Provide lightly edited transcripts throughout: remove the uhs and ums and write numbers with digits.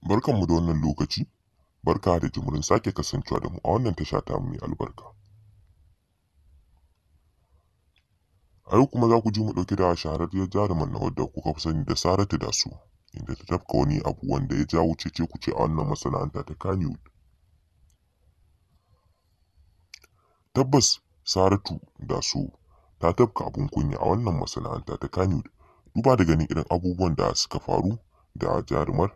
Barkanmu da wannan lokaci, barka da jimirin sake kasancewa da mu a wannan tasha tamu mai albarka. A yau kuma za ku ji mu ɗauke da shahararriyar jaruman nan wadda kuka fi sani da Saratu Daso, inda ta tafka wani abu wanda ya jawo cece-kuce a wannan masana'anta ta Kannywood. Tabbas Saratu Daso ta tafka abin kunya a wannan masana'anta ta Kannywood, duba da ganin irin abubuwan da suka faru da jarumar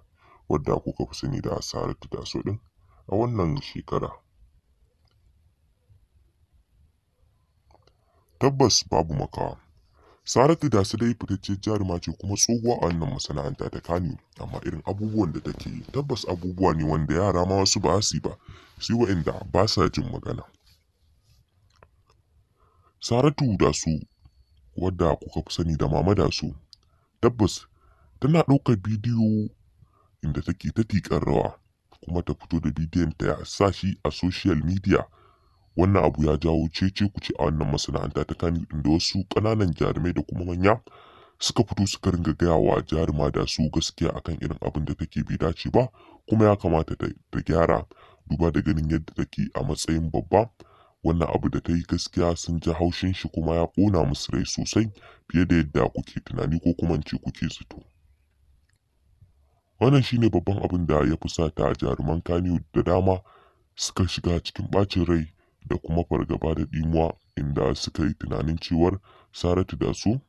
wadda kuka fi sani da Saratu Daso ɗin a wannan shekara. Tabbas babu makawa, Saratu Daso dai fitacciyar jaruma ce kuma tsohuwa a wannan masana'anta ta Kannywood, amma irin abubuwan da take yi tabbas abubuwa ne wanda yara ma wasu ba su yi ba, sai waɗanda ba sa jin magana. Saratu Daso wadda kuka fi sani da Mama Daso, tabbas tana ɗaukar bidiyo inda take ta tiƙar rawa kuma ta fito da bidiyon ta ya sa shi a social media. Wannan abu ya jawo cece-kuce a wannan masana'anta ta Kannywood, inda wasu ƙananan jarumai da kuma manya suka fito suka ringa gaya wa jaruma Daso gaskiya akan irin abin da take bai dace ba, kuma ya kamata ta gyara duba da ganin yadda take a matsayin babba. Wannan abu da ta yi gaskiya sun ji haushin shi kuma ya ƙona musu rai sosai fiye da yadda kuke tunani ko kuma in ce kuke zato. Wannan shine babban abin da ya fusata jaruman Kannywood da dama suka shiga cikin ɓacin rai da kuma fargaba da ɗimuwa, inda suka yi tunanin cewar Saratu Daso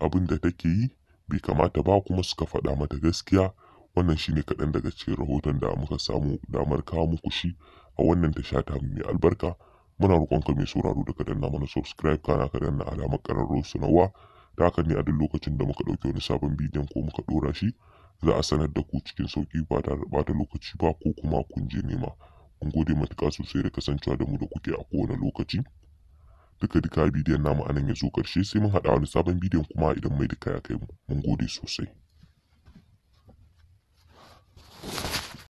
abin da take yi bai kamata ba, kuma suka faɗa mata gaskiya. Wannan shine kaɗan daga cikin rahoton da muka samu damar kawo muku shi a wannan tasha ta mai albarka. Muna roƙonka mai sauraro da ka danna mana subscribe, kana ka danna alamar ƙararrawar sanarwa, ta haka ne a duk lokacin da muka ɗauki wani sabon bidiyon ko muka ɗora shi za a sanar da ku cikin sauƙi ba tare da ɓata lokaci ba ko kuma kun je nema. Mun gode matuƙa sosai da kasancewa da mu da kuke a kowane lokaci. Duka bidiyon namu anan ya zo ƙarshe, sai mun haɗa wani sabon bidiyon kuma idan mai duka ya kai mu. Mun gode sosai.